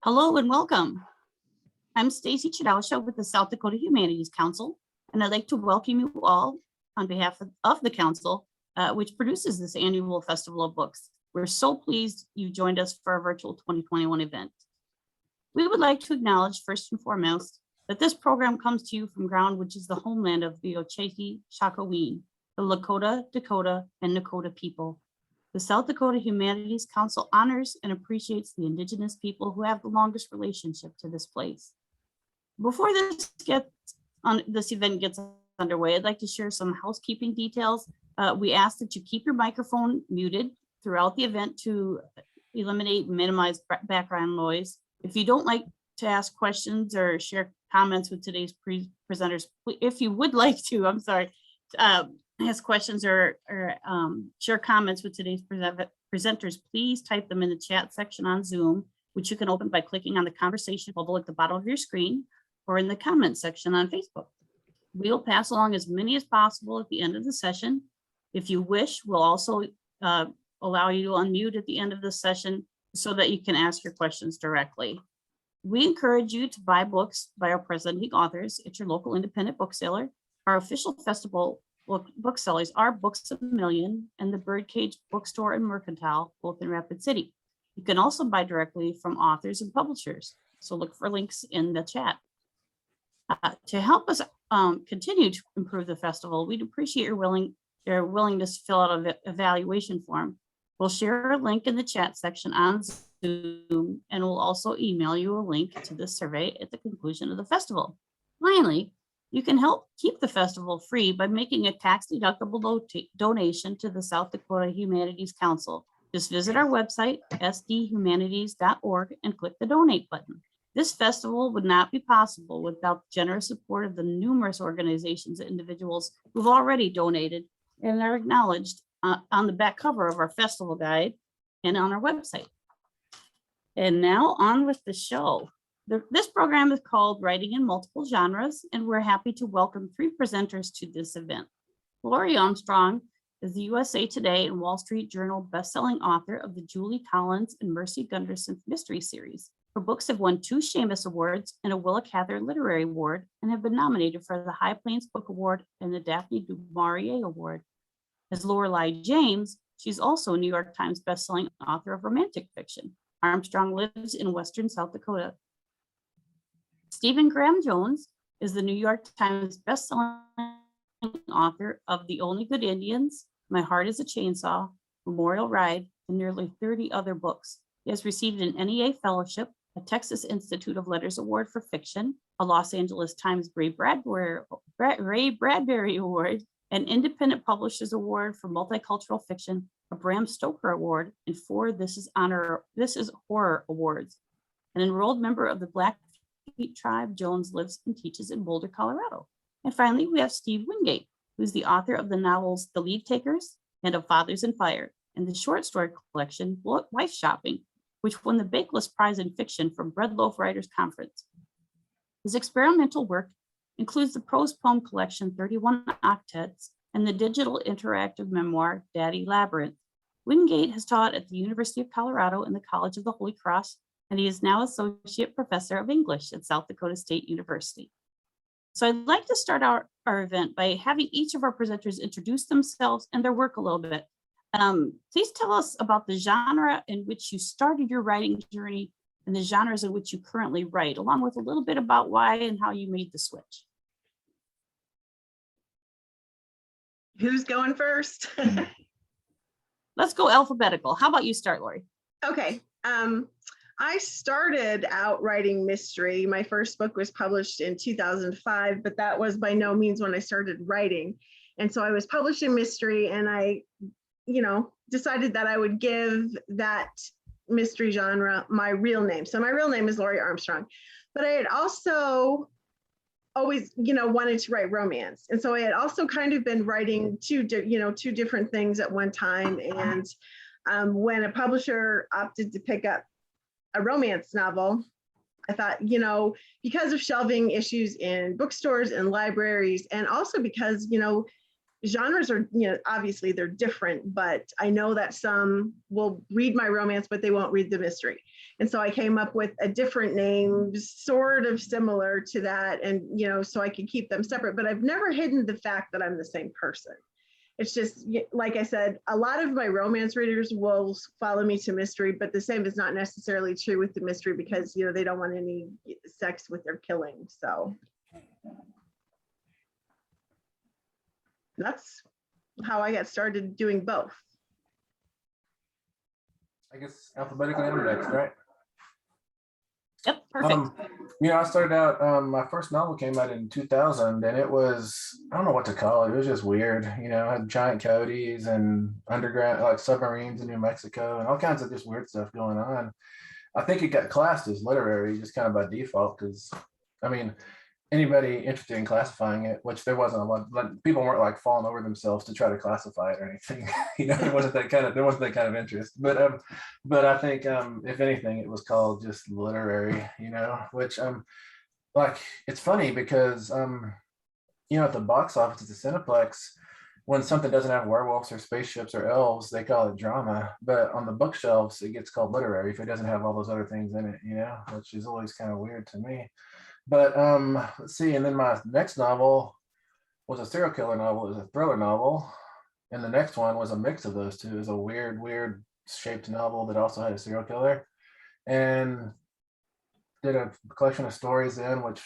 Hello and welcome. I'm Stacy Chidowsha with the South Dakota Humanities Council, and I'd like to welcome you all on behalf of the council, which produces this annual Festival of Books. We're so pleased you joined us for our virtual 2021 event. We would like to acknowledge first and foremost that this program comes to you from ground which is the homeland of the Ochakee Shakoween, the Lakota, Dakota, and Nakota people. The South Dakota Humanities Council honors and appreciates the Indigenous people who have the longest relationship to this place. Before this event gets underway, I'd like to share some housekeeping details. We ask that you keep your microphone muted throughout the event to eliminate and minimize background noise. If you don't like to ask questions or share comments with today's presenters, if you would like to, ask questions or share comments with today's presenters, please type them in the chat section on Zoom, which you can open by clicking on the conversation bubble at the bottom of your screen or in the comment section on Facebook. We'll pass along as many as possible at the end of the session. If you wish, we'll also allow you to unmute at the end of the session so that you can ask your questions directly. We encourage you to buy books by our presenting authors at your local independent bookseller. Our official festival booksellers are Books A Million and the Birdcage Bookstore and Mercantile, both in Rapid City. You can also buy directly from authors and publishers, so look for links in the chat. To help us continue to improve the festival, we'd appreciate your willingness to fill out an evaluation form. We'll share a link in the chat section on Zoom, and we'll also email you a link to this survey at the conclusion of the festival. Finally, you can help keep the festival free by making a tax-deductible donation to the South Dakota Humanities Council. Just visit our website, sdhumanities.org, and click the donate button. This festival would not be possible without the generous support of the numerous organizations and individuals who've already donated and are acknowledged on the back cover of our festival guide and on our website. And now on with the show. This program is called Writing in Multiple Genres, and we're happy to welcome three presenters to this event. Lori Armstrong is the USA Today and Wall Street Journal bestselling author of the Julie Collins and Mercy Gunderson mystery series. Her books have won 2 Shamus Awards and a Willa Cather Literary Award and have been nominated for the High Plains Book Award and the Daphne du Maurier Award. As Lorelei James, she's also a New York Times bestselling author of romantic fiction. Armstrong lives in Western South Dakota. Stephen Graham Jones is the New York Times bestselling author of The Only Good Indians, My Heart is a Chainsaw, Memorial Ride, and nearly 30 other books. He has received an NEA Fellowship, a Texas Institute of Letters Award for Fiction, a Los Angeles Times Ray Bradbury Award, an Independent Publishers Award for Multicultural Fiction, a Bram Stoker Award, and 4 This is Horror Awards. An enrolled member of the Blackfeet tribe, Jones lives and teaches in Boulder, Colorado. And finally, we have Steve Wingate, who's the author of the novels The Leave Takers and of Fathers and Fire, and the short story collection Wife Shopping, which won the Bakeless Prize in Fiction from Bread Loaf Writers Conference. His experimental work includes the prose poem collection 31 Octets and the digital interactive memoir Daddy Labyrinth. Wingate has taught at the University of Colorado and the College of the Holy Cross, and he is now Associate Professor of English at South Dakota State University. So I'd like to start our event by having each of our presenters introduce themselves and their work a little bit. Please tell us about the genre in which you started your writing journey and the genres in which you currently write, along with a little bit about why and how you made the switch. Who's going first? Let's go alphabetical. How about you start, Lori? Okay. I started out writing mystery. My first book was published in 2005, but that was by no means when I started writing. And so I was publishing mystery, and I, decided that I would give that mystery genre my real name. So my real name is Lori Armstrong, but I had also always, wanted to write romance. And so I had also kind of been writing two different things at one time. And when a publisher opted to pick up a romance novel, I thought, because of shelving issues in bookstores and libraries, and also because, genres are, obviously they're different, but I know that some will read my romance, but they won't read the mystery. And so I came up with a different name, sort of similar to that. And, so I could keep them separate, but I've never hidden the fact that I'm the same person. It's just, like I said, a lot of my romance readers will follow me to mystery, but the same is not necessarily true with the mystery because, they don't want any sex with their killing. So that's how I got started doing both. I guess alphabetically I'm next, right? Yep, perfect. I started out, my first novel came out in 2000 and it was, I don't know what to call it. It was just weird. I had giant coyotes and underground, like submarines in New Mexico and all kinds of just weird stuff going on. I think it got classed as literary just kind of by default because, anybody interested in classifying it, which there wasn't a lot, like, people weren't like falling over themselves to try to classify it or anything. There wasn't that kind of interest. But I think if anything, it was called just literary, which like it's funny because at the box office at the Cineplex, when something doesn't have werewolves or spaceships or elves, they call it drama. But on the bookshelves, it gets called literary if it doesn't have all those other things in it, which is always kind of weird to me. But let's see, and then my next novel was a serial killer novel. It was a thriller novel. And the next one was a mix of those two. It was a weird shaped novel that also had a serial killer. And did a collection of stories in, which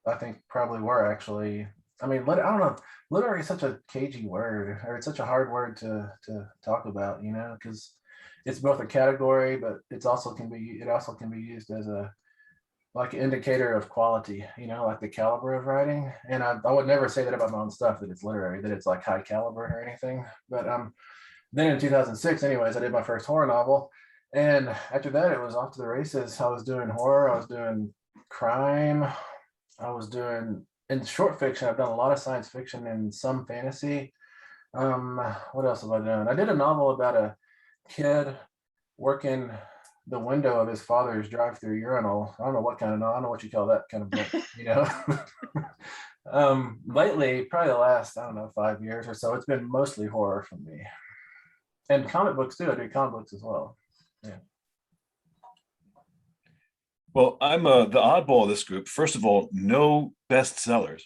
I think probably were actually, I don't know, literary is such a cagey word, or it's such a hard word to talk about, because it's both a category, but it also can be used as a like an indicator of quality, like the caliber of writing. And I would never say that about my own stuff, that it's literary, that it's like high caliber or anything. But then in 2006, anyways, I did my first horror novel. And after that, it was off to the races. I was doing horror, I was doing crime, I was doing, in short fiction, I've done a lot of science fiction and some fantasy. What else have I done? I did a novel about a kid working the window of his father's drive-through urinal. I don't know what kind of, I don't know what you call that kind of book, Lately, probably the last, 5 years or so, it's been mostly horror for me. And comic books too, I do comic books as well. Yeah. Well, I'm the oddball of this group. First of all, no bestsellers.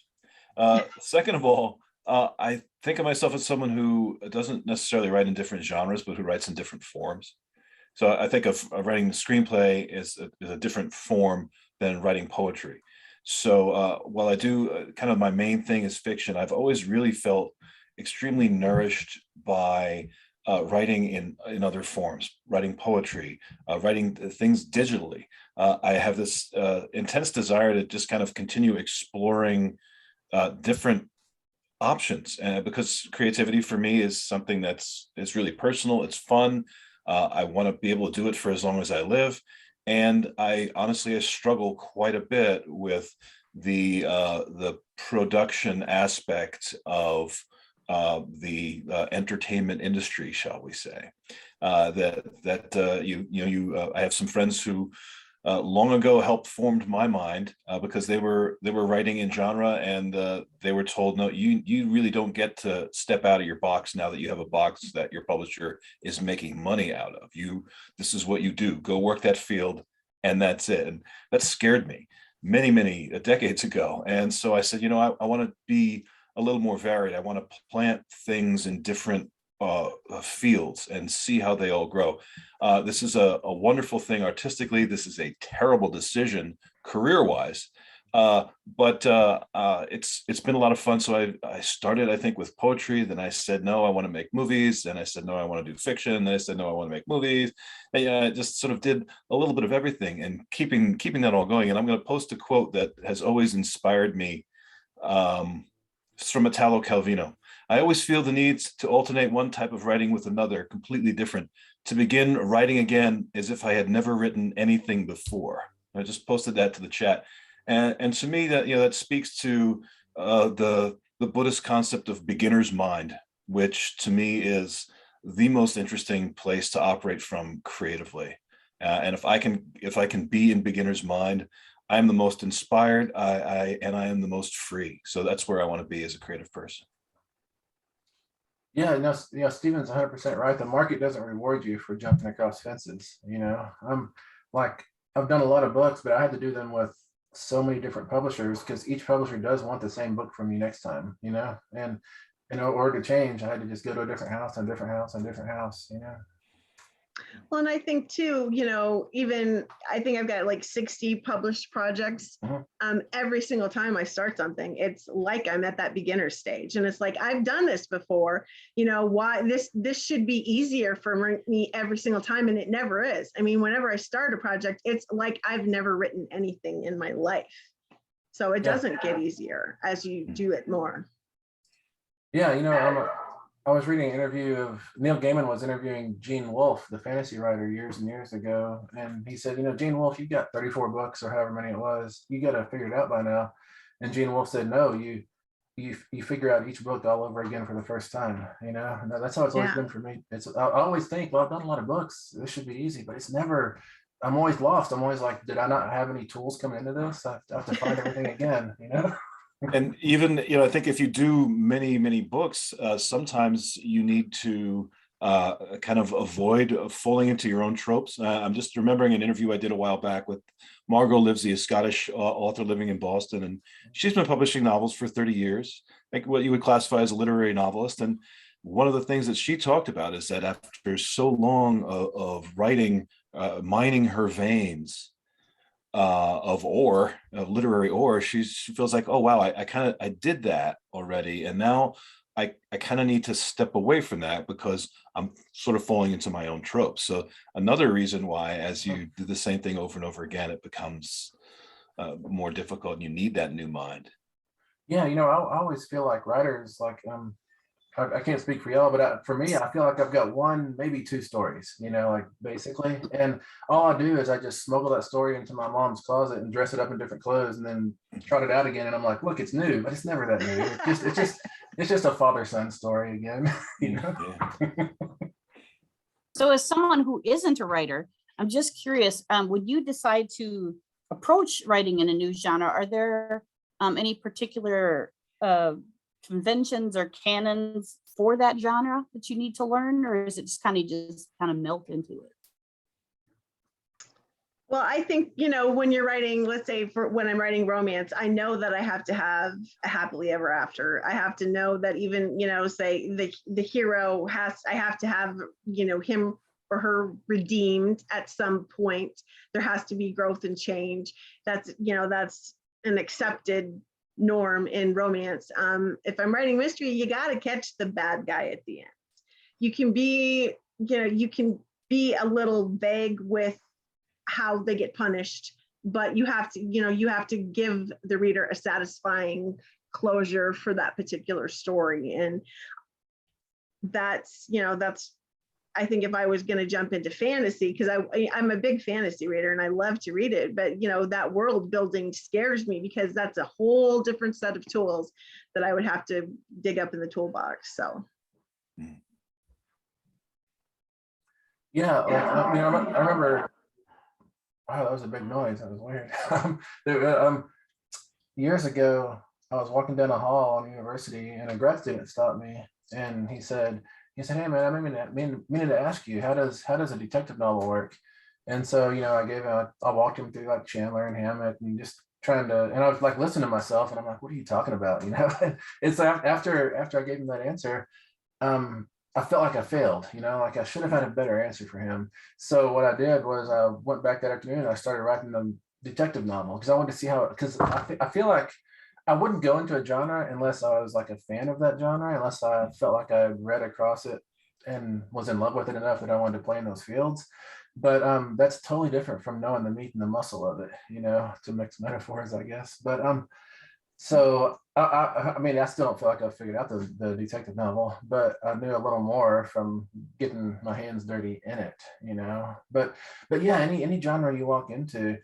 Second of all, I think of myself as someone who doesn't necessarily write in different genres, but who writes in different forms. So I think of writing the screenplay is a different form than writing poetry. So while I do kind of my main thing is fiction, I've always really felt extremely nourished by writing in other forms, writing poetry, writing things digitally. I have this intense desire to just kind of continue exploring different options, and because creativity for me is something it's really personal, it's fun. I want to be able to do it for as long as I live. And I honestly struggle quite a bit with the production aspect of the entertainment industry, shall we say? I have some friends who long ago helped formed my mind because they were writing in genre, and they were told, no, you really don't get to step out of your box now that you have a box that your publisher is making money out of. This is what you do. Go work that field, and that's it. And that scared me many decades ago. And so I said, I want to be a little more varied. I want to plant things in different fields and see how they all grow. This is a wonderful thing artistically. This is a terrible decision career-wise, but it's been a lot of fun. So I started, I think, with poetry. Then I said, no, I want to make movies. Then I said, no, I want to do fiction. Then I said, no, I want to make movies. And I just sort of did a little bit of everything, and keeping that all going. And I'm going to post a quote that has always inspired me. It's from Italo Calvino. I always feel the need to alternate one type of writing with another, completely different, to begin writing again as if I had never written anything before. I just posted that to the chat. And to me, that speaks to the Buddhist concept of beginner's mind, which to me is the most interesting place to operate from creatively. And if I can be in beginner's mind, I'm the most inspired, and I am the most free. So that's where I want to be as a creative person. Yeah, no, Steven's 100% right. The market doesn't reward you for jumping across fences. I'm like, I've done a lot of books, but I had to do them with so many different publishers because each publisher does want the same book from you next time, and in order to change, I had to just go to a different house and different house and different house. Well, and I think too, even I think I've got like 60 published projects. Every single time I start something, it's like I'm at that beginner stage, and it's like I've done this before. Why this should be easier for me every single time, and it never is. I mean, whenever I start a project, it's like I've never written anything in my life, so it doesn't get easier as you do it more. Yeah, I was reading an interview of Neil Gaiman was interviewing Gene Wolfe, the fantasy writer, years and years ago, and he said, Gene Wolfe, you got 34 books or however many it was, you got to figure it out by now. And Gene Wolfe said, no, you figure out each book all over again for the first time. And that's how it's always been for me. I always think, well, I've done a lot of books, this should be easy, but it's never. I'm always lost. I'm always like, did I not have any tools coming into this? I have to find everything again. And even, I think if you do many, many books, sometimes you need to kind of avoid falling into your own tropes. I'm just remembering an interview I did a while back with Margot Livesey, a Scottish author living in Boston, and she's been publishing novels for 30 years, like what you would classify as a literary novelist. And one of the things that she talked about is that after so long of writing, mining her veins, of literary ore, she feels like, oh wow, I did that already, and now I kind of need to step away from that because I'm sort of falling into my own tropes. So another reason why, as you do the same thing over and over again, it becomes more difficult, and you need that new mind. Yeah, I always feel like writers, like I can't speak for y'all, but for me, I feel like I've got one, maybe two stories, like basically. And all I do is I just smuggle that story into my mom's closet and dress it up in different clothes and then trot it out again. And I'm like, look, it's new, but it's never that new. It's just a father-son story again. Yeah. So as someone who isn't a writer, I'm just curious, when you decide to approach writing in a new genre, are there any particular conventions or canons for that genre that you need to learn, or is it just kind of melt into it? Well, I think, when you're writing, let's say when I'm writing romance, I know that I have to have a happily ever after. I have to know that even, say the hero I have to have, him or her redeemed at some point. There has to be growth and change. That's an accepted norm in romance. If I'm writing mystery, you got to catch the bad guy at the end. You can be a little vague with how they get punished, but you have to give the reader a satisfying closure for that particular story. And that's I think if I was going to jump into fantasy, because I'm a big fantasy reader and I love to read it, but that world building scares me because that's a whole different set of tools that I would have to dig up in the toolbox. So. Yeah, I remember. Wow, that was a big noise. That was weird. Years ago, I was walking down a hall on university, and a grad student stopped me, and he said, "Hey man, I'm meaning to ask you, how does a detective novel work?" And so, I walked him through like Chandler and Hammett, and just and I was like listening to myself, and I'm like, "What are you talking about?" And so after I gave him that answer, I felt like I failed, like I should have had a better answer for him. So what I did was I went back that afternoon and I started writing a detective novel because I wanted to see because I feel like I wouldn't go into a genre unless I was like a fan of that genre, unless I felt like I read across it and was in love with it enough that I wanted to play in those fields. But that's totally different from knowing the meat and the muscle of it, to mix metaphors, I guess. But so I still don't feel like I figured out the detective novel, but I knew a little more from getting my hands dirty in it, But yeah, any genre you walk into,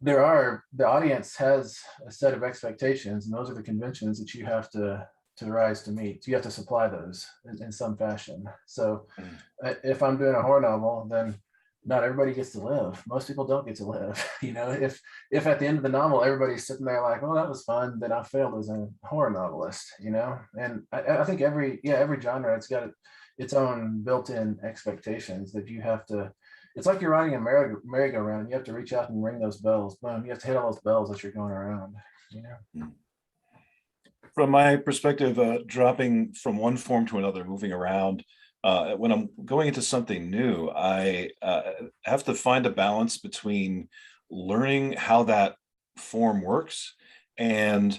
the audience has a set of expectations, and those are the conventions that you have to rise to meet. You have to supply those in some fashion. So if I'm doing a horror novel, then not everybody gets to live. Most people don't get to live. You know, if at the end of the novel everybody's sitting there like, oh, that was fun, then I failed as a horror novelist, you know. And I think every genre, it's got its own built-in expectations that you have to. It's like you're riding a merry-go-round. You have to reach out and ring those bells. Boom! You have to hit all those bells as you're going around. You know. From my perspective, dropping from one form to another, moving around, when I'm going into something new, I have to find a balance between learning how that form works and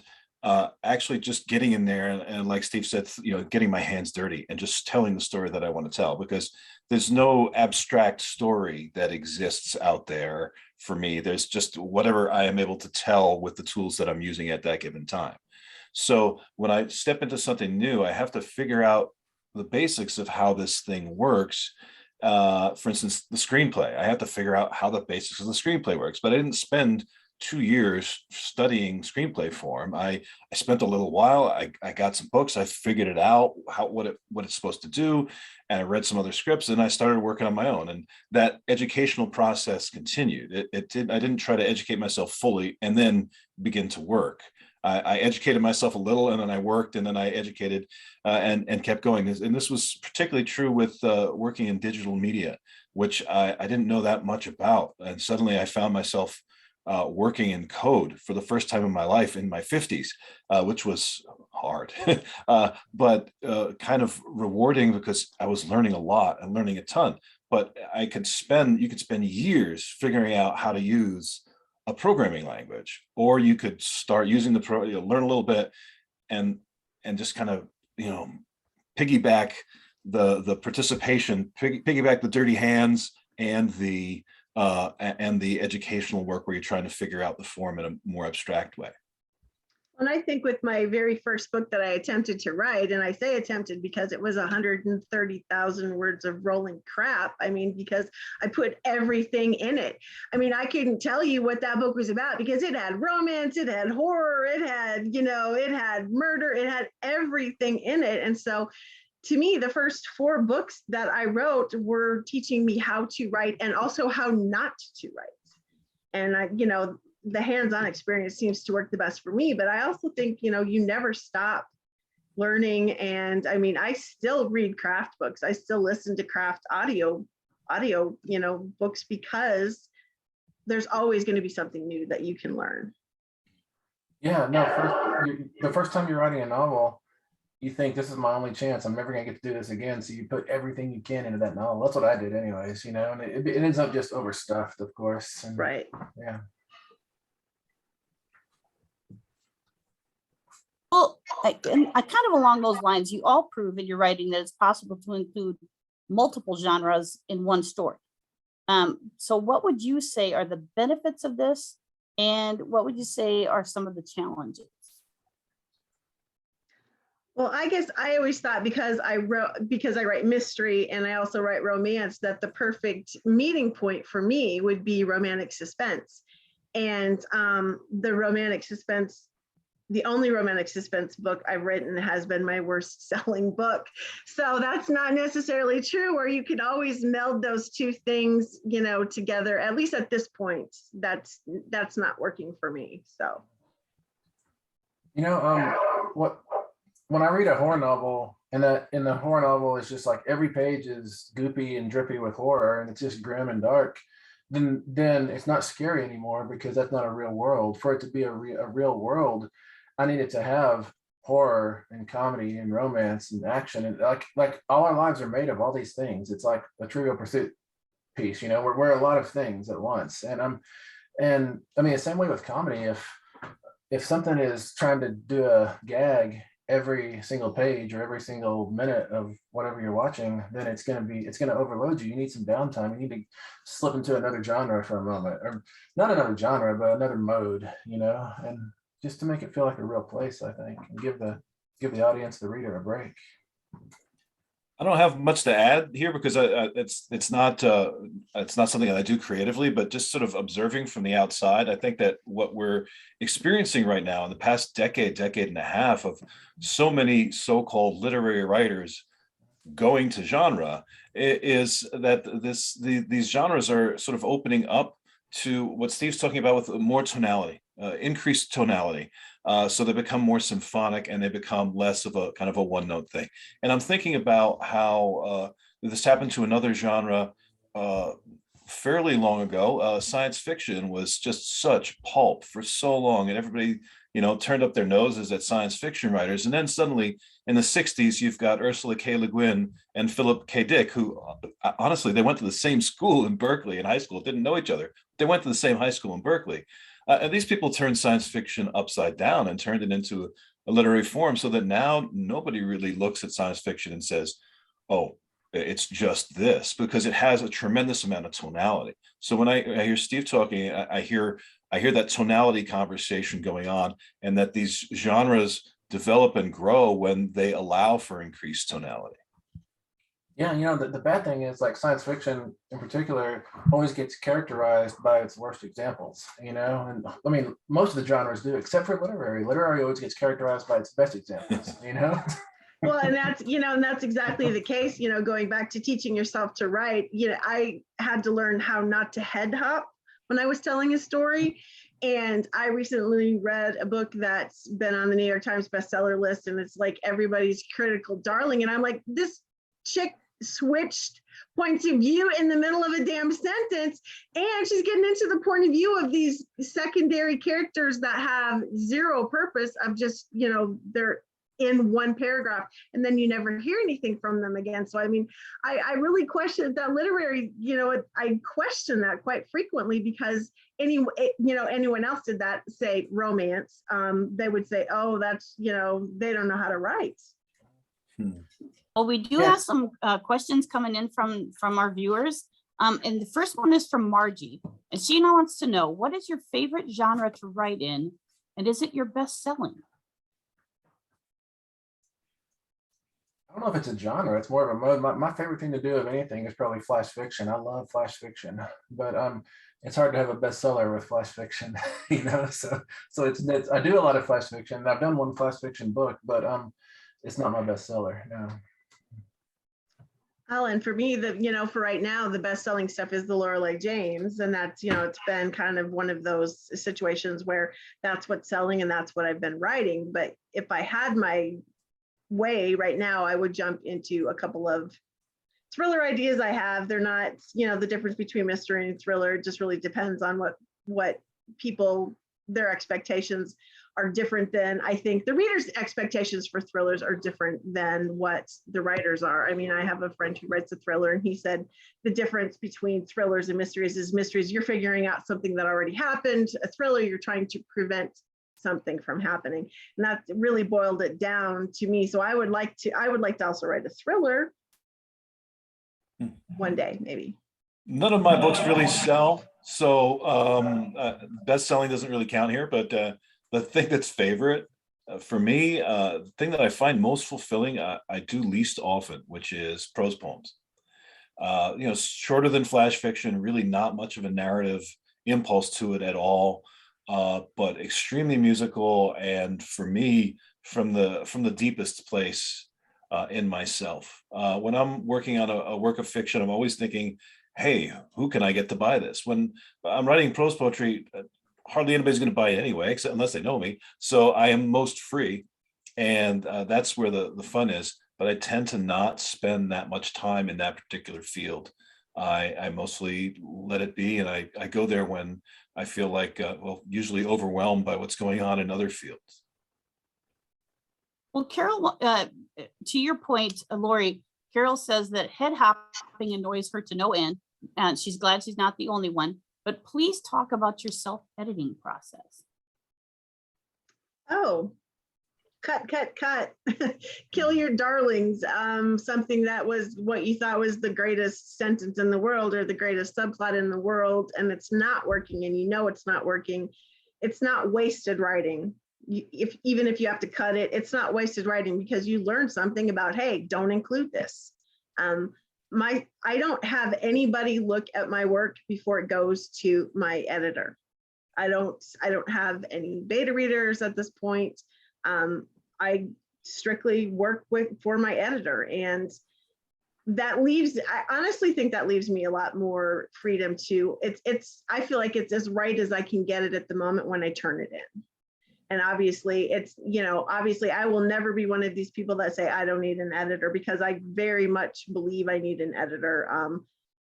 actually just getting in there and like Steve said, you know, getting my hands dirty and just telling the story that I want to tell, because there's no abstract story that exists out there for me. There's just whatever I am able to tell with the tools that I'm using at that given time. So when I step into something new, I have to figure out the basics of how this thing works. For instance, the screenplay. I have to figure out how the basics of the screenplay works, but I didn't spend 2 years studying screenplay form. I spent a little while. I got some books. I figured it out, what it's supposed to do, and I read some other scripts, and I started working on my own. And that educational process continued. I didn't try to educate myself fully and then begin to work. I educated myself a little, and then I worked, and then I educated and kept going. And this was particularly true with working in digital media, which I didn't know that much about. And suddenly I found myself working in code for the first time in my life in my 50s, which was hard, but kind of rewarding because I was learning a lot and learning a ton. But you could spend years figuring out how to use a programming language, or you could start using learn a little bit and just kind of, you know, piggyback the participation, piggyback the dirty hands and the educational work where you're trying to figure out the form in a more abstract way. And I think with my very first book that I attempted to write, and I say attempted because it was 130,000 words of rolling crap. I mean, because I put everything in it. I mean, I couldn't tell you what that book was about because it had romance, it had horror, it had, you know, it had murder, it had everything in it. And so to me, the first 4 books that I wrote were teaching me how to write and also how not to write. And I, you know, the hands-on experience seems to work the best for me, but I also think, you know, you never stop learning. And I mean, I still read craft books. I still listen to craft audio, you know, books, because there's always going to be something new that you can learn. Yeah, no, the first time you're writing a novel, you think this is my only chance. I'm never gonna get to do this again. So you put everything you can into that novel. That's what I did anyways, you know, and it ends up just overstuffed, of course. And, Right. yeah. Well, and I kind of along those lines, you all prove in your writing that it's possible to include multiple genres in one story. So what would you say are the benefits of this? And what would you say are some of the challenges? Well, I guess I always thought because I write mystery and I also write romance, that the perfect meeting point for me would be romantic suspense. And the only romantic suspense book I've written has been my worst selling book. So that's not necessarily true, where you can always meld those two things, you know, together. At least at this point, that's not working for me. So, You know, when I read a horror novel, and in the horror novel it's just like every page is goopy and drippy with horror and it's just grim and dark, then it's not scary anymore, because that's not a real world. For it to be a real world, I needed to have horror and comedy and romance and action, and like all our lives are made of all these things. It's like a Trivial Pursuit piece, you know, we're a lot of things at once. And I mean, the same way with comedy. If something is trying to do a gag every single page or every single minute of whatever you're watching, then it's going to overload you. You need some downtime. You need to slip into another genre for a moment, or not another genre, but another mode, you know, and just to make it feel like a real place, I think, and give the audience, the reader, a break. I don't have much to add here because it's not something that I do creatively, but just sort of observing from the outside. I think that what we're experiencing right now in the past decade and a half of so many so-called literary writers going to genre is that these genres are sort of opening up to what Steve's talking about with more tonality, increased tonality. So they become more symphonic and they become less of a kind of a one note thing. And I'm thinking about how this happened to another genre fairly long ago. Science fiction was just such pulp for so long, and everybody, turned up their noses at science fiction writers. And then suddenly in the 60s, you've got Ursula K. Le Guin and Philip K. Dick, who honestly, they went to the same school in Berkeley in high school, didn't know each other. They went to the same high school in Berkeley. And these people turned science fiction upside down and turned it into a literary form, so that now nobody really looks at science fiction and says, oh, it's just this, because it has a tremendous amount of tonality. So when I hear Steve talking, I hear that tonality conversation going on, and that these genres develop and grow when they allow for increased tonality. Yeah, the bad thing is, like, science fiction in particular always gets characterized by its worst examples, and I mean, most of the genres do, except for literary. Literary always gets characterized by its best examples, Well, and that's exactly the case, going back to teaching yourself to write, I had to learn how not to head hop when I was telling a story. And I recently read a book that's been on the New York Times bestseller list, and it's like everybody's critical darling. And I'm like, this chick switched points of view in the middle of a damn sentence, and she's getting into the point of view of these secondary characters that have zero purpose, of just, they're in one paragraph, and then you never hear anything from them again. So I mean, I really question that literary, I question that quite frequently, because anyone else did that, say romance, they would say, oh, that's, they don't know how to write. Well, we do have some questions coming in from our viewers. And the first one is from Margie. And she now wants to know, what is your favorite genre to write in? And is it your best selling? I don't know if it's a genre, it's more of a mode. My favorite thing to do of anything is probably flash fiction. I love flash fiction, but it's hard to have a bestseller with flash fiction, so it's I do a lot of flash fiction. I've done one flash fiction book, but it's not my bestseller. No. And for me, for right now, the best-selling stuff is the Lorelei James, and that's, it's been kind of one of those situations where that's what's selling and that's what I've been writing. But if I had my way right now, I would jump into a couple of thriller ideas I have. They're not, the difference between mystery and thriller just really depends on what people, their expectations are different than, I think the reader's expectations for thrillers are different than what the writers are. I mean, I have a friend who writes a thriller, and he said the difference between thrillers and mysteries is mysteries, you're figuring out something that already happened. A thriller, you're trying to prevent something from happening. And that really boiled it down to me. So I would like to also write a thriller one day, maybe. None of my books really sell, so best selling doesn't really count here. But the thing that's favorite for me, the thing that I find most fulfilling, I do least often, which is prose poems. Shorter than flash fiction, really not much of a narrative impulse to it at all. But extremely musical, and for me, from the deepest place in myself. When I'm working on a work of fiction, I'm always thinking, hey, who can I get to buy this? When I'm writing prose poetry, hardly anybody's going to buy it anyway, except unless they know me. So I am most free, and that's where the fun is. But I tend to not spend that much time in that particular field. I mostly let it be, and I go there when I feel like, usually overwhelmed by what's going on in other fields. Well, Carol, to your point, Lori, Carol says that head hopping annoys her to no end, and she's glad she's not the only one. But please talk about your self-editing process. Oh, cut. Kill your darlings. Something that was what you thought was the greatest sentence in the world or the greatest subplot in the world, and it's not working, and it's not working. It's not wasted writing. Even if you have to cut it, it's not wasted writing, because you learned something about, hey, don't include this. I don't have anybody look at my work before it goes to my editor. I don't have any beta readers at this point. I strictly work for my editor, and that leaves, I honestly think that leaves me a lot more freedom to, I feel like it's as right as I can get it at the moment when I turn it in. And obviously it's, obviously I will never be one of these people that say I don't need an editor, because I very much believe I need an editor.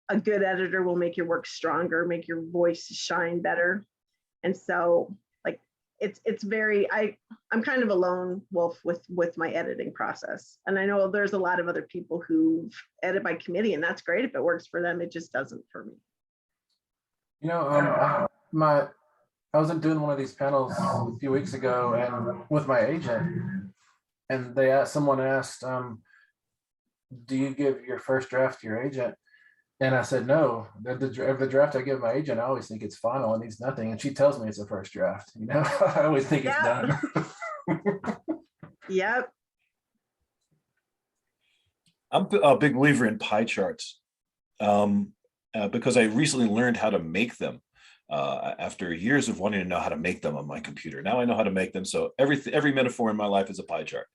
A good editor will make your work stronger, make your voice shine better. And so like, it's very, I'm kind of a lone wolf with my editing process. And I know there's a lot of other people who edit by committee, and that's great if it works for them. It just doesn't for me. I was doing one of these panels a few weeks ago and with my agent, and someone asked, do you give your first draft to your agent? And I said, no, the draft I give my agent, I always think it's final and needs nothing. And she tells me it's a first draft, I always think it's done. Yep. I'm a big believer in pie charts because I recently learned how to make them after years of wanting to know how to make them on my computer. Now I know how to make them. So every metaphor in my life is a pie chart.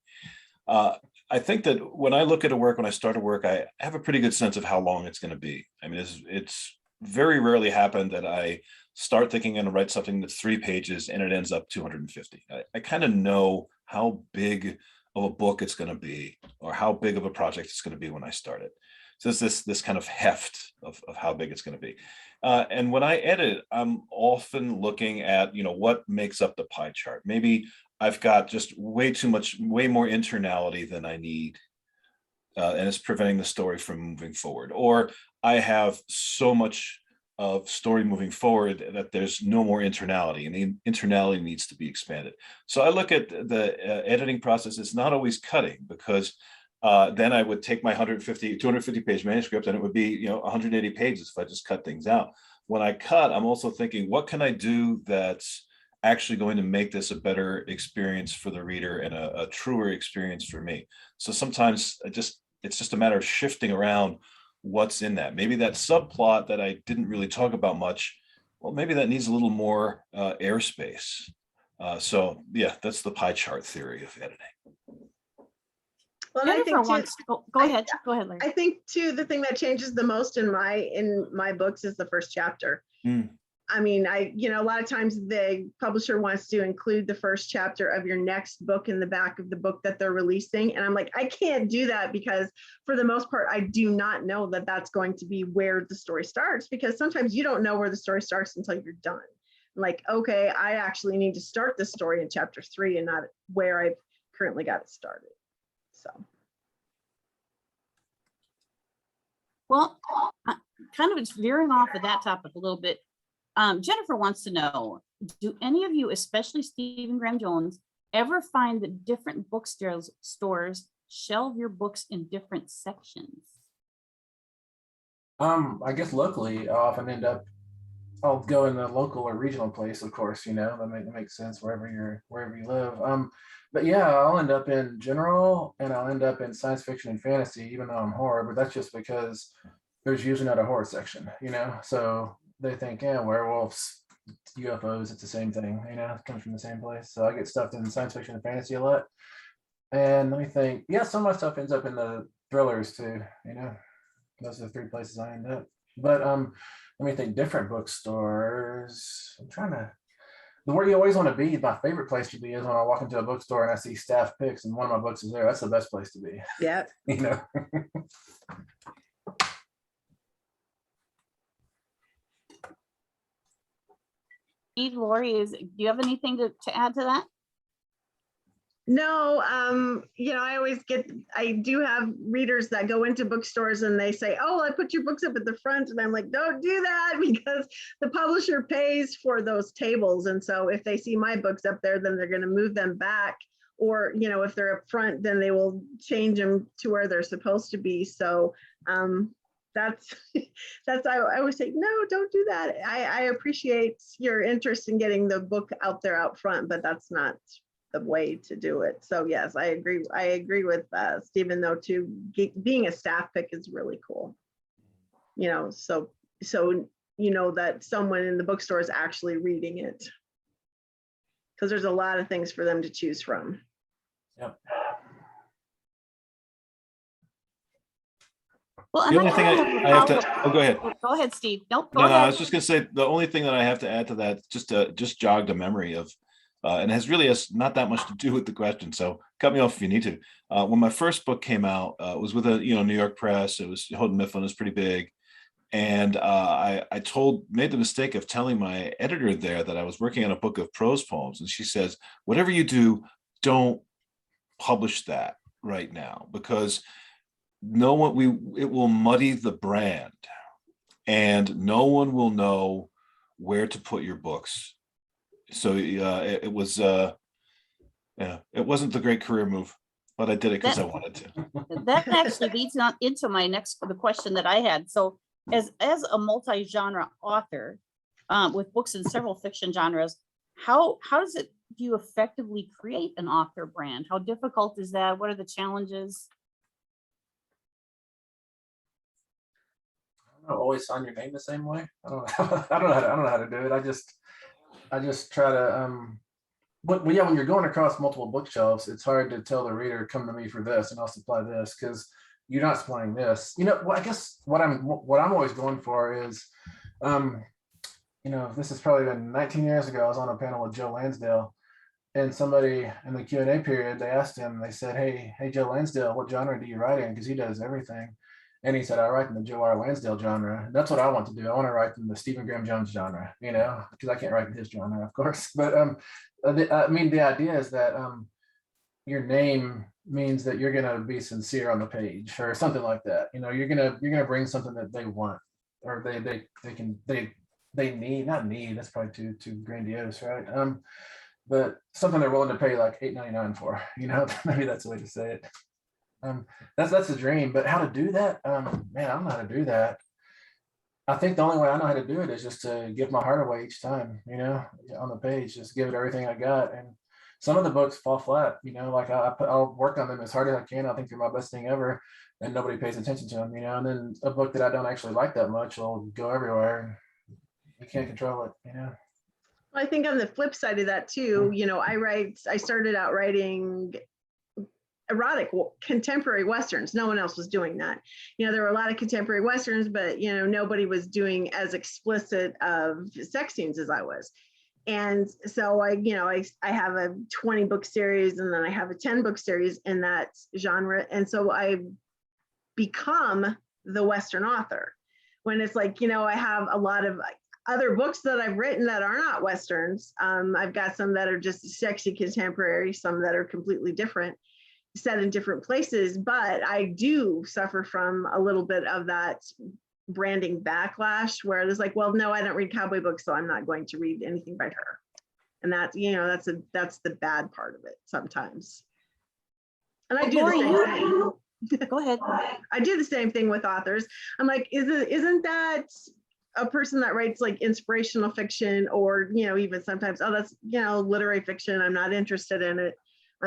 I think that when I look at a work, when I start a work, I have a pretty good sense of how long it's going to be. I mean, it's very rarely happened that I start thinking I'm going to write something that's 3 pages and it ends up 250. I kind of know how big of a book it's going to be, or how big of a project it's going to be when I start it. So it's this kind of heft of how big it's going to be. And when I edit, I'm often looking at, what makes up the pie chart. Maybe I've got just way more internality than I need. And it's preventing the story from moving forward. Or I have so much of story moving forward that there's no more internality, and the internality needs to be expanded. So I look at the editing process. It's not always cutting, because then I would take my 250 page manuscript and it would be 180 pages if I just cut things out. When I cut, I'm also thinking, what can I do that's actually going to make this a better experience for the reader and a truer experience for me? So sometimes it's just a matter of shifting around what's in that. Maybe that subplot that I didn't really talk about much, well, maybe that needs a little more airspace. So yeah, that's the pie chart theory of editing. Well, Jennifer wants, go ahead, Larry. I think too, the thing that changes the most in my books is the first chapter. I mean, a lot of times the publisher wants to include the first chapter of your next book in the back of the book that they're releasing. And I'm like, I can't do that, because for the most part, I do not know that that's going to be where the story starts, because sometimes you don't know where the story starts until you're done. Like, okay, I actually need to start the story in chapter 3 and not where I've currently got it started. So. Well, kind of veering off of that topic a little bit. Jennifer wants to know, do any of you, especially Stephen Graham Jones, ever find that different bookstores shelve your books in different sections? I guess locally, I'll go in the local or regional place, of course, that makes sense wherever you live. But yeah, I'll end up in general, and I'll end up in science fiction and fantasy, even though I'm horror, but that's just because there's usually not a horror section, so they think, yeah, werewolves, UFOs, it's the same thing, it comes from the same place. So I get stuffed in science fiction and fantasy a lot. And let me think, yeah, some of my stuff ends up in the thrillers too, those are the 3 places I end up. But let me think, different bookstores. I'm trying to, the where you always want to be, my favorite place to be is when I walk into a bookstore and I see staff picks and one of my books is there. That's the best place to be. Yeah. Lori, do you have anything to add to that? No, I do have readers that go into bookstores and they say, oh, I put your books up at the front. And I'm like, don't do that, because the publisher pays for those tables. And so if they see my books up there, then they're going to move them back. Or, if they're up front, then they will change them to where they're supposed to be. So that's I always say, no, don't do that. I appreciate your interest in getting the book out there out front, but that's not the way to do it. So yes, I agree with Stephen, though, too. Being a staff pick is really cool, so that someone in the bookstore is actually reading it, because there's a lot of things for them to choose from. Yep. Well, The and only thing I have to, oh, go ahead. Go ahead, Steve. Nope, go No, I ahead. was just gonna say, the only thing that I have to add to that, just jogged a memory of, and has not that much to do with the question, so cut me off if you need to. When my first book came out, it was with a, New York press. It was Houghton Mifflin, it was pretty big. And I made the mistake of telling my editor there that I was working on a book of prose poems. And she says, whatever you do, don't publish that right now, because it will muddy the brand and no one will know where to put your books. So it was, yeah, it wasn't the great career move, but I did it because I wanted to. That actually leads on into the question that I had. So as a multi-genre author with books in several fiction genres, how do you effectively create an author brand? How difficult is that? What are the challenges? I don't always sign your name the same way. I don't know. I don't know how to do it. I just try to but yeah, when you're going across multiple bookshelves, it's hard to tell the reader, come to me for this and I'll supply this, because you're not supplying this. Well, I guess what I'm always going for is, this has probably been 19 years ago. I was on a panel with Joe Lansdale, and somebody in the Q&A period, they asked him, they said, hey, Joe Lansdale, what genre do you write in? Because he does everything. And he said, I write in the Joe R. Lansdale genre. And that's what I want to do. I want to write in the Stephen Graham Jones genre, because I can't write in his genre, of course. But the idea is that your name means that you're going to be sincere on the page or something like that. You're going to bring something that they want, or they need, not need, that's probably too grandiose, right? But something they're willing to pay like $8.99 for, maybe that's the way to say it. That's the dream, but how to do that? Man, I don't know how to do that. I think the only way I know how to do it is just to give my heart away each time, on the page, just give it everything I got. And some of the books fall flat, like I'll work on them as hard as I can. I think they're my best thing ever, and nobody pays attention to them, and then a book that I don't actually like that much will go everywhere, and you can't control it, I think on the flip side of that too, I started out writing erotic contemporary Westerns. No one else was doing that. There were a lot of contemporary Westerns, but, nobody was doing as explicit of sex scenes as I was. And so I have a 20 book series, and then I have a 10 book series in that genre. And so I become the Western author, when it's like, I have a lot of other books that I've written that are not Westerns. I've got some that are just sexy contemporary, some that are completely different, set in different places, but I do suffer from a little bit of that branding backlash where there's like, well, no, I don't read cowboy books, so I'm not going to read anything by her. And that's the bad part of it sometimes. And I do the same thing. Go ahead. I do the same thing with authors. I'm like, isn't that a person that writes like inspirational fiction, or, even sometimes, oh, that's, literary fiction, I'm not interested in it.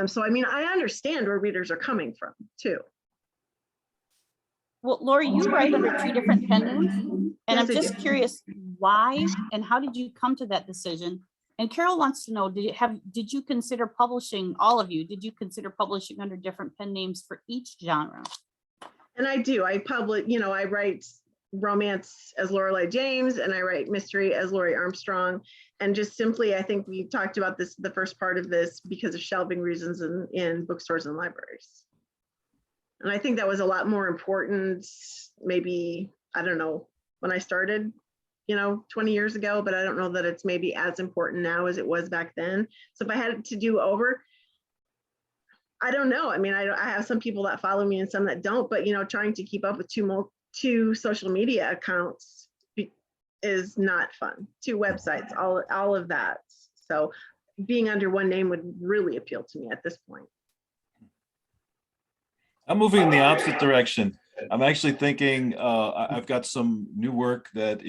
So, I understand where readers are coming from too. Well, Lori, you write under 2 different pen names, and Yes, I'm I just do. curious why and how did you come to that decision? And Carol wants to know, did you consider publishing, all of you, did you consider publishing under different pen names for each genre? And I do. I write romance as Lorelei James, and I write mystery as Lori Armstrong. And just simply, I think we talked about this, the first part of this, because of shelving reasons in bookstores and libraries. And I think that was a lot more important, maybe, I don't know, when I started, 20 years ago, but I don't know that it's maybe as important now as it was back then. So if I had to do over, I don't know. I have some people that follow me and some that don't, but, trying to keep up with two social media accounts is not fun. 2 websites, all of that. So being under one name would really appeal to me at this point. I'm moving in the opposite direction. I'm actually thinking I've got some new work that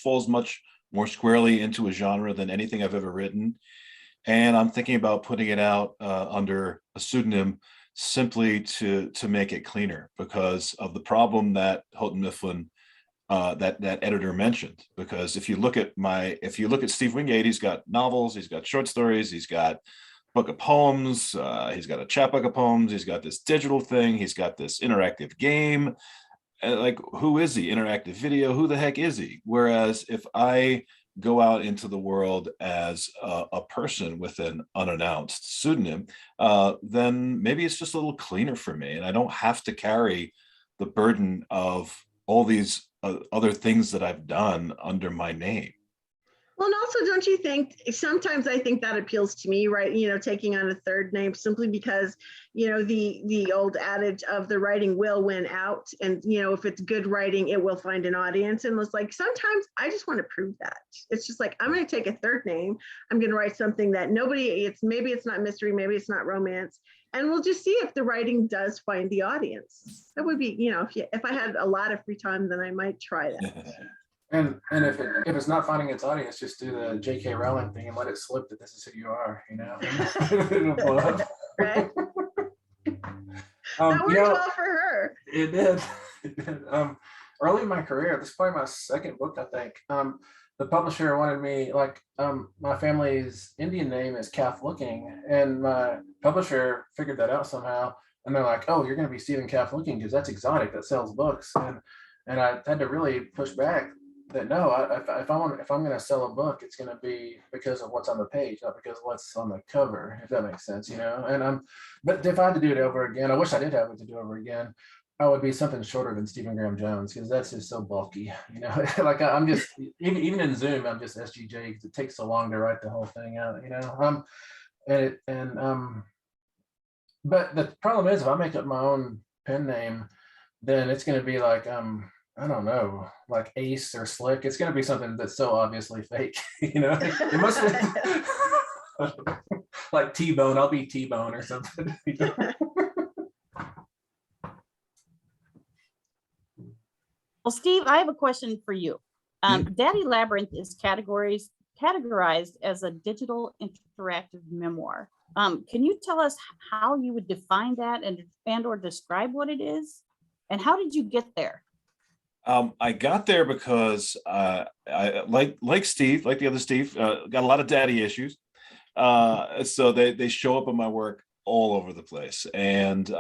falls much more squarely into a genre than anything I've ever written. And I'm thinking about putting it out under a pseudonym, simply to make it cleaner, because of the problem that Houghton Mifflin, that editor mentioned. Because if you look at Steve Wingate, he's got novels, he's got short stories, he's got book of poems, he's got a chapbook of poems, he's got this digital thing, he's got this interactive game, And like, who is he? Interactive video, who the heck is he? Whereas if I go out into the world as a person with an unannounced pseudonym, then maybe it's just a little cleaner for me, and I don't have to carry the burden of all these other things that I've done under my name. Well, and also, don't you think sometimes I think that appeals to me, right? You know, taking on a third name simply because, you know, the old adage of the writing will win out, and you know, if it's good writing, it will find an audience. And it's like sometimes I just want to prove that. It's just like I'm going to take a third name. I'm going to write something that nobody. Maybe it's not mystery, maybe it's not romance, and we'll just see if the writing does find the audience. That would be, you know, if I had a lot of free time, then I might try that. And if it's not finding its audience, just do the J.K. Rowling thing and let it slip that this is who you are, you know. It'll blow up. Right? That worked well for her. It did. It did. Early in my career, this is probably my second book, I think. The publisher wanted me, like, my family's Indian name is Calf Looking, and my publisher figured that out somehow. And they're like, "Oh, you're going to be Stephen Calf Looking because that's exotic. That sells books." And I had to really push back that no, if I'm going to sell a book, it's going to be because of what's on the page, not because of what's on the cover, if that makes sense, you know. And but if I had to do it over again, I wish I did have it to do over again. I would be something shorter than Stephen Graham Jones, because that's just so bulky, you know. Like I'm just even in Zoom, I'm just SGJ because it takes so long to write the whole thing out, you know. But the problem is, if I make up my own pen name, then it's going to be like I don't know, like Ace or Slick. It's going to be something that's so obviously fake, you know. It must be like T-Bone. I'll be T-Bone or something. You know? Well, Steve, I have a question for you. Daddy Labyrinth is categorized as a digital interactive memoir. Can you tell us how you would define that and or describe what it is? And how did you get there? I got there because I like Steve, like the other Steve, got a lot of daddy issues. So they show up in my work all over the place. And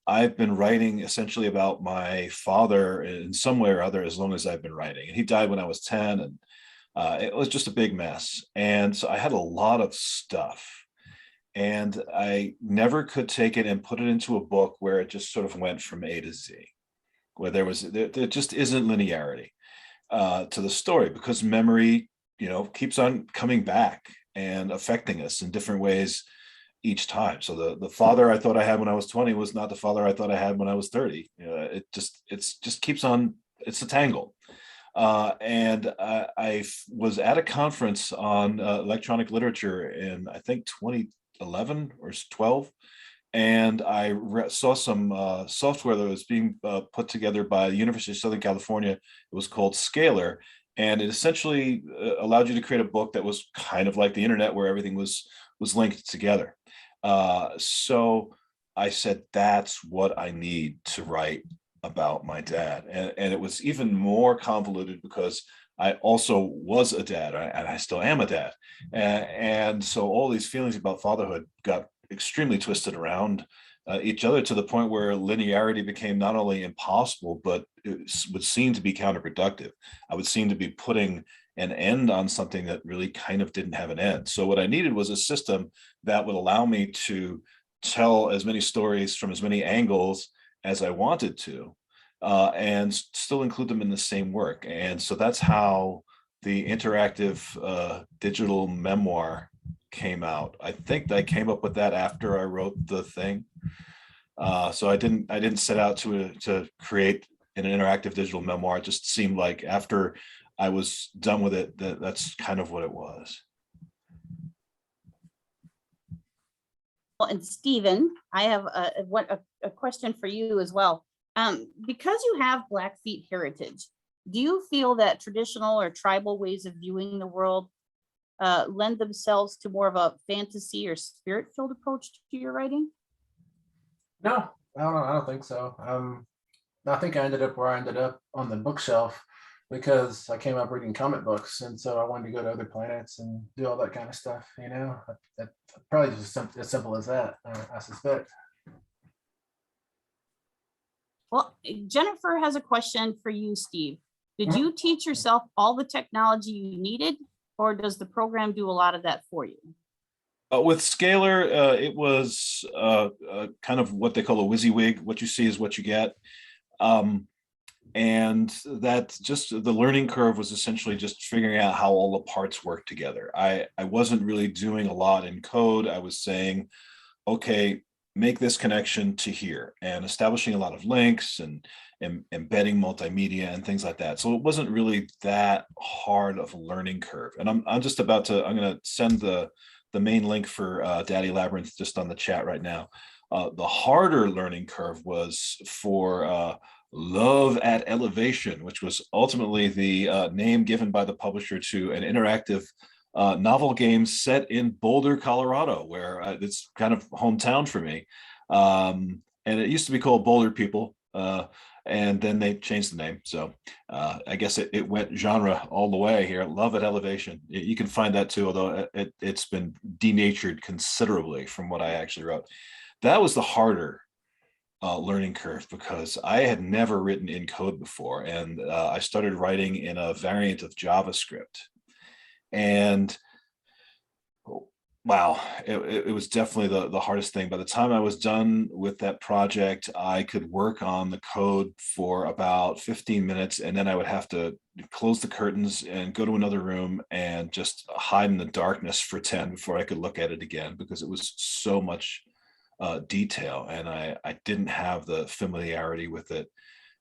I've been writing essentially about my father in some way or other as long as I've been writing. And he died when I was 10, and it was just a big mess. And so I had a lot of stuff. And I never could take it and put it into a book where it just sort of went from A to Z, where there just isn't linearity to the story, because memory, you know, keeps on coming back and affecting us in different ways each time. So the father I thought I had when I was 20 was not the father I thought I had when I was 30. You know, it just keeps on. It's a tangle. And I was at a conference on electronic literature in, I think, 2011 or 12. And I saw some software that was being put together by the University of Southern California. It was called Scalar. And it essentially allowed you to create a book that was kind of like the internet, where everything was linked together. So I said, that's what I need to write about my dad. And it was even more convoluted because I also was a dad, and I still am a dad. And so all these feelings about fatherhood got extremely twisted around each other, to the point where linearity became not only impossible, but it would seem to be counterproductive. I would seem to be putting an end on something that really kind of didn't have an end. So what I needed was a system that would allow me to tell as many stories from as many angles as I wanted to, and still include them in the same work. And so that's how the interactive digital memoir came out. I think I came up with that after I wrote the thing. So I didn't set out to create an interactive digital memoir. It just seemed like after I was done with it, that's kind of what it was. Well, and Stephen, I have a question for you as well. Because you have Blackfeet heritage, do you feel that traditional or tribal ways of viewing the world lend themselves to more of a fantasy or spirit-filled approach to your writing? No, I don't think so. I think I ended up where I ended up on the bookshelf because I came up reading comic books, and so I wanted to go to other planets and do all that kind of stuff. You know, that probably just as simple as that. I suspect. Well, Jennifer has a question for you, Steve. Did you teach yourself all the technology you needed, or does the program do a lot of that for you? With Scalar, it was kind of what they call a WYSIWYG. What you see is what you get. And that just the learning curve was essentially just figuring out how all the parts work together. I wasn't really doing a lot in code. I was saying, okay, make this connection to here, and establishing a lot of links and embedding multimedia and things like that. So it wasn't really that hard of a learning curve. And I'm just about to, I'm going to send the main link for Daddy Labyrinth just on the chat right now. The harder learning curve was for Love at Elevation, which was ultimately the name given by the publisher to an interactive novel game set in Boulder, Colorado, where it's kind of hometown for me. And it used to be called Boulder People, and then they changed the name. So I guess it went genre all the way here. Love at Elevation. You can find that too, although it's been denatured considerably from what I actually wrote. That was the harder learning curve, because I had never written in code before, and I started writing in a variant of JavaScript. And wow, it was definitely the hardest thing. By the time I was done with that project, I could work on the code for about 15 minutes, and then I would have to close the curtains and go to another room and just hide in the darkness for 10 before I could look at it again, because it was so much detail, and I didn't have the familiarity with it,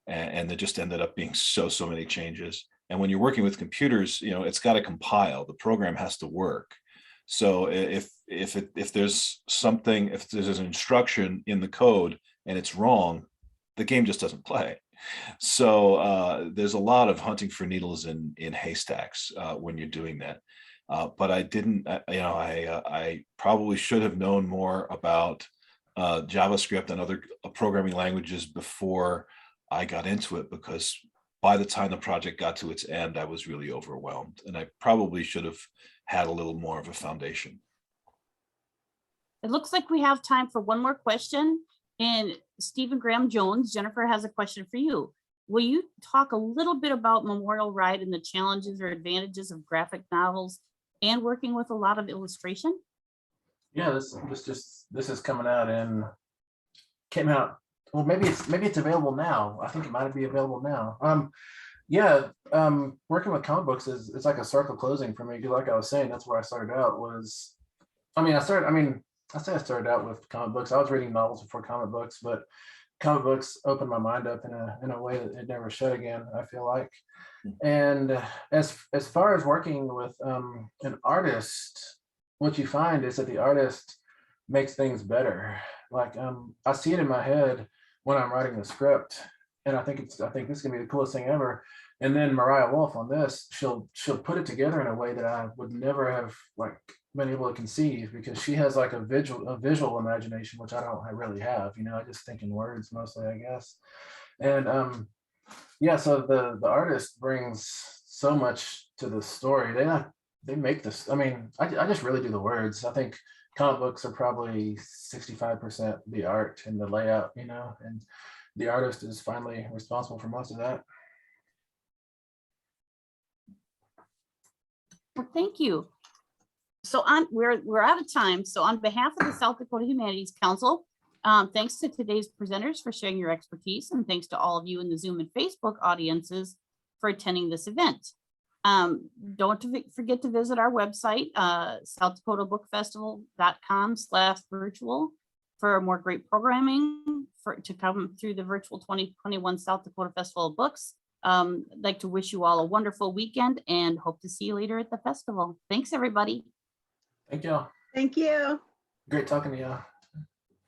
and there just ended up being so many changes. And when you're working with computers, you know, it's got to compile. The program has to work. So if there's something, if there's an instruction in the code and it's wrong, the game just doesn't play. So there's a lot of hunting for needles in haystacks when you're doing that. But I didn't, you know, I probably should have known more about JavaScript and other programming languages before I got into it, because by the time the project got to its end, I was really overwhelmed, and I probably should have had a little more of a foundation. It looks like we have time for one more question. And Stephen Graham Jones, Jennifer has a question for you. Will you talk a little bit about Memorial Ride and the challenges or advantages of graphic novels and working with a lot of illustration? Yeah, this is coming out came out. Well, maybe it's available now. I think it might be available now. Working with comic books it's like a circle closing for me, because like I was saying, that's where I started out. I started out with comic books. I was reading novels before comic books, but comic books opened my mind up in a way that it never should again, I feel like. And as far as working with an artist, what you find is that the artist makes things better. Like I see it in my head when I'm writing the script, and I think this is gonna be the coolest thing ever. And then Mariah Wolf on this, she'll put it together in a way that I would never have like been able to conceive, because she has like a visual imagination, which I really have. You know, I just think in words mostly, I guess. And so the artist brings so much to the story. They make this. I mean, I just really do the words. I think comic books are probably 65% the art and the layout, you know, and the artist is finally responsible for most of that. Well, thank you. So we're out of time. So on behalf of the South Dakota Humanities Council, thanks to today's presenters for sharing your expertise, and thanks to all of you in the Zoom and Facebook audiences for attending this event. Don't forget to visit our website, southdakota.bookfestival.com/virtual for more great programming to come through the virtual 2021 South Dakota Festival of Books. I'd like to wish you all a wonderful weekend and hope to see you later at the festival. Thanks, everybody. Thank y'all. Thank you. Great talking to y'all.